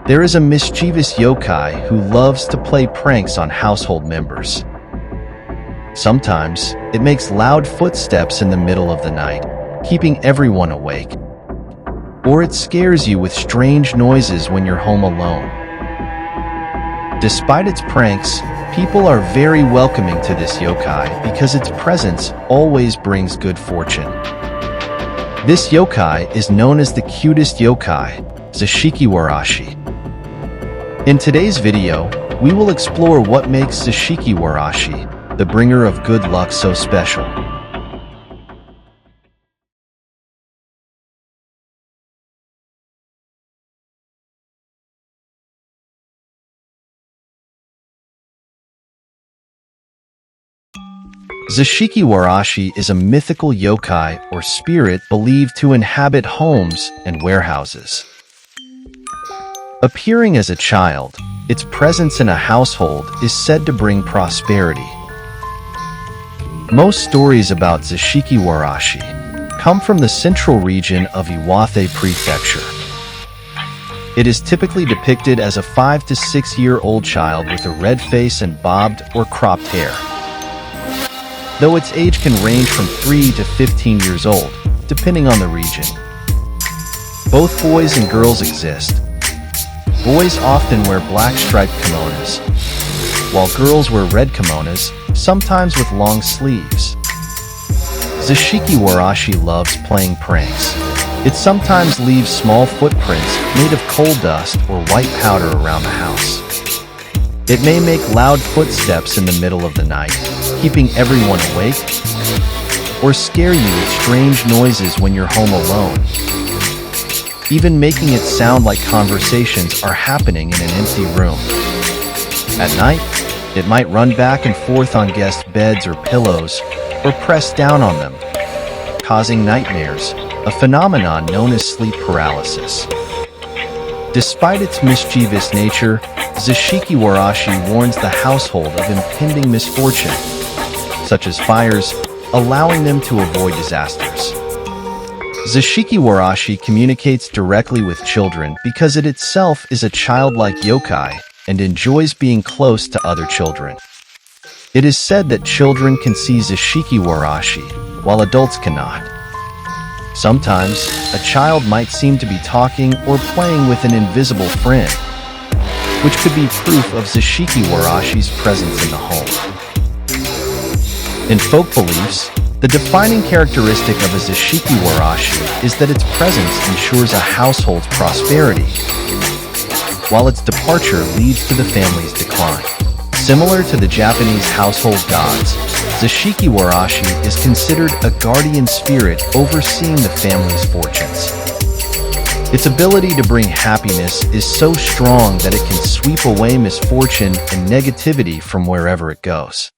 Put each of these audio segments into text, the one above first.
There is a mischievous yokai who loves to play pranks on household members. Sometimes, it makes loud footsteps in the middle of the night, keeping everyone awake. Or it scares you with strange noises when you're home alone. Despite its pranks, people are very welcoming to this yokai because its presence always brings good fortune. This yokai is known as the Cutest Yokai Zashiki Warashi. In today's video, we will explore what makes Zashiki Warashi, the bringer of good luck, so special. Zashiki Warashi is a mythical yokai or spirit believed to inhabit homes and warehouses. Appearing as a child, its presence in a household is said to bring prosperity. Most stories about Zashiki Warashi come from the central region of Iwate Prefecture. It is typically depicted as a 5 to 6 year old child with a red face and bobbed or cropped hair. Though its age can range from 3 to 15 years old, depending on the region. Both boys and girls exist. Boys often wear black striped kimonos, while girls wear red kimonos, sometimes with long sleeves. Zashiki Warashi loves playing pranks. It sometimes leaves small footprints made of coal dust or white powder around the house. It may make loud footsteps in the middle of the night, keeping everyone awake, or scare you with strange noises when you're home alone, even making it sound like conversations are happening in an empty room. At night, it might run back and forth on guest beds or pillows, or press down on them, causing nightmares, a phenomenon known as sleep paralysis. Despite its mischievous nature, Zashiki Warashi warns the household of impending misfortune, such as fires, allowing them to avoid disasters. Zashiki Warashi communicates directly with children because it itself is a childlike yokai and enjoys being close to other children. It is said that children can see Zashiki Warashi, while adults cannot. Sometimes, a child might seem to be talking or playing with an invisible friend, which could be proof of Zashiki Warashi's presence in the home. In folk beliefs, the defining characteristic of a Zashiki Warashi is that its presence ensures a household's prosperity, while its departure leads to the family's decline. Similar to the Japanese household gods, Zashiki Warashi is considered a guardian spirit overseeing the family's fortunes. Its ability to bring happiness is so strong that it can sweep away misfortune and negativity from wherever it goes.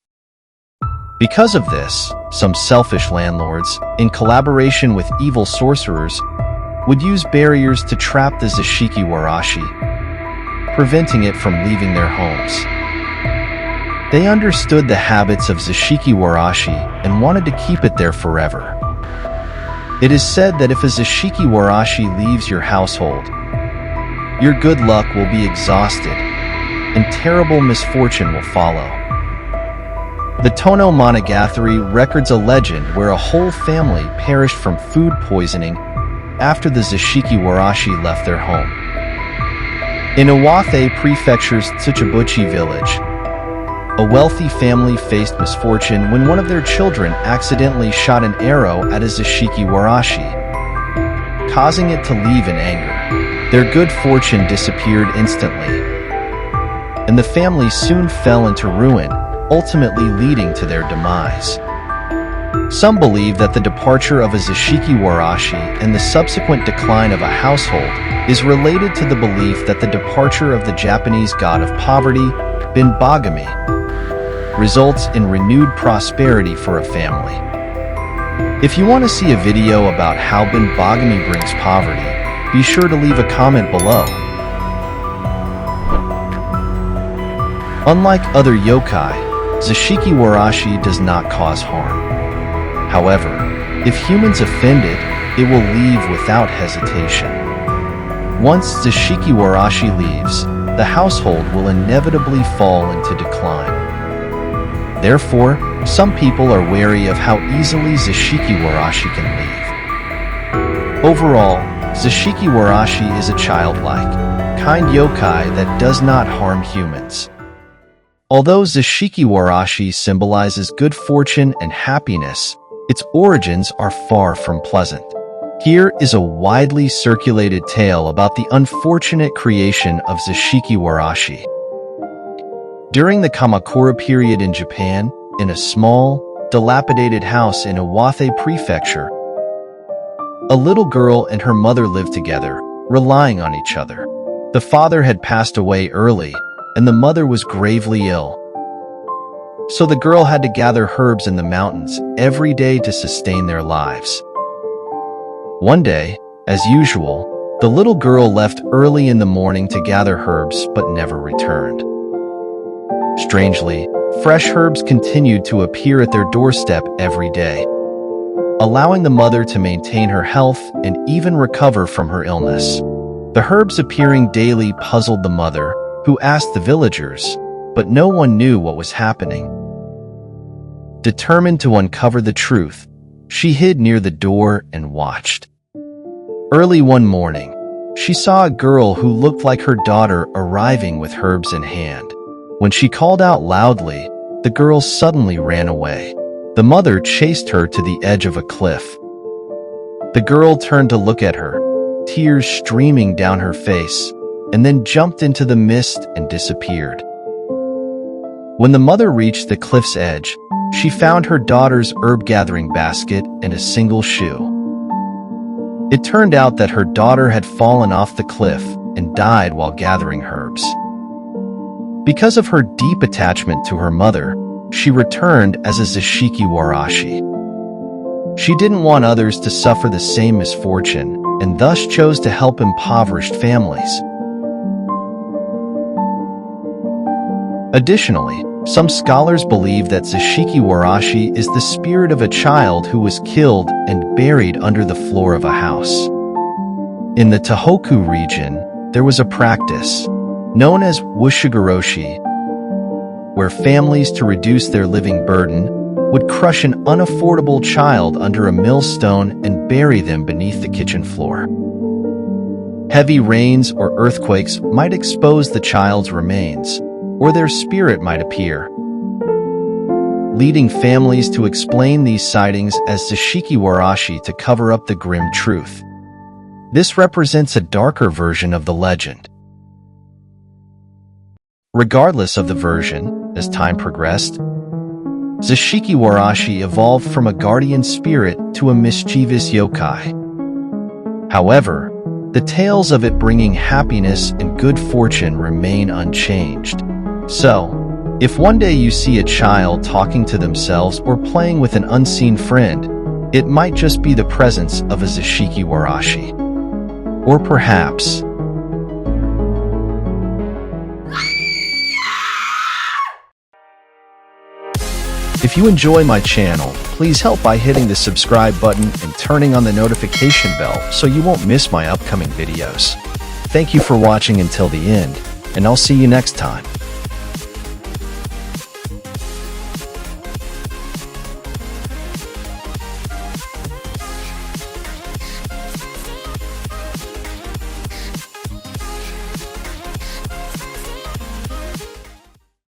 Because of this, some selfish landlords, in collaboration with evil sorcerers, would use barriers to trap the Zashiki Warashi, preventing it from leaving their homes. They understood the habits of Zashiki Warashi and wanted to keep it there forever. It is said that if a Zashiki Warashi leaves your household, your good luck will be exhausted, and terrible misfortune will follow. The Tono Monogatari records a legend where a whole family perished from food poisoning after the Zashiki Warashi left their home. In Iwate Prefecture's Tsuchibuchi village, a wealthy family faced misfortune when one of their children accidentally shot an arrow at a Zashiki Warashi, causing it to leave in anger. Their good fortune disappeared instantly, and the family soon fell into ruin, ultimately leading to their demise. Some believe that the departure of a Zashiki Warashi and the subsequent decline of a household is related to the belief that the departure of the Japanese god of poverty, Binbagami, results in renewed prosperity for a family. If you want to see a video about how Binbagami brings poverty, be sure to leave a comment below. Unlike other yokai, Zashiki Warashi does not cause harm. However, if humans offend it, it will leave without hesitation. Once Zashiki Warashi leaves, the household will inevitably fall into decline. Therefore, some people are wary of how easily Zashiki Warashi can leave. Overall, Zashiki Warashi is a childlike, kind yokai that does not harm humans. Although Zashiki Warashi symbolizes good fortune and happiness, its origins are far from pleasant. Here is a widely circulated tale about the unfortunate creation of Zashiki Warashi. During the Kamakura period in Japan, in a small, dilapidated house in Iwate Prefecture, a little girl and her mother lived together, relying on each other. The father had passed away early, and the mother was gravely ill. So the girl had to gather herbs in the mountains every day to sustain their lives. One day, as usual, the little girl left early in the morning to gather herbs but never returned. Strangely, fresh herbs continued to appear at their doorstep every day, allowing the mother to maintain her health and even recover from her illness. The herbs appearing daily puzzled the mother, who asked the villagers, but no one knew what was happening. Determined to uncover the truth, she hid near the door and watched. Early one morning, she saw a girl who looked like her daughter arriving with herbs in hand. When she called out loudly, the girl suddenly ran away. The mother chased her to the edge of a cliff. The girl turned to look at her, tears streaming down her face, and then jumped into the mist and disappeared. When the mother reached the cliff's edge, she found her daughter's herb-gathering basket and a single shoe. It turned out that her daughter had fallen off the cliff and died while gathering herbs. Because of her deep attachment to her mother, she returned as a Zashiki Warashi. She didn't want others to suffer the same misfortune and thus chose to help impoverished families. Additionally, some scholars believe that Zashiki Warashi is the spirit of a child who was killed and buried under the floor of a house. In the Tohoku region, there was a practice known as Wushigoroshi, where families, to reduce their living burden, would crush an unaffordable child under a millstone and bury them beneath the kitchen floor. Heavy rains or earthquakes might expose the child's remains, or their spirit might appear, leading families to explain these sightings as Zashiki Warashi to cover up the grim truth. This represents a darker version of the legend. Regardless of the version, as time progressed, Zashiki Warashi evolved from a guardian spirit to a mischievous yokai. However, the tales of it bringing happiness and good fortune remain unchanged. So, if one day you see a child talking to themselves or playing with an unseen friend, it might just be the presence of a Zashiki Warashi. Or perhaps, if you enjoy my channel, please help by hitting the subscribe button and turning on the notification bell so you won't miss my upcoming videos. Thank you for watching until the end, and I'll see you next time.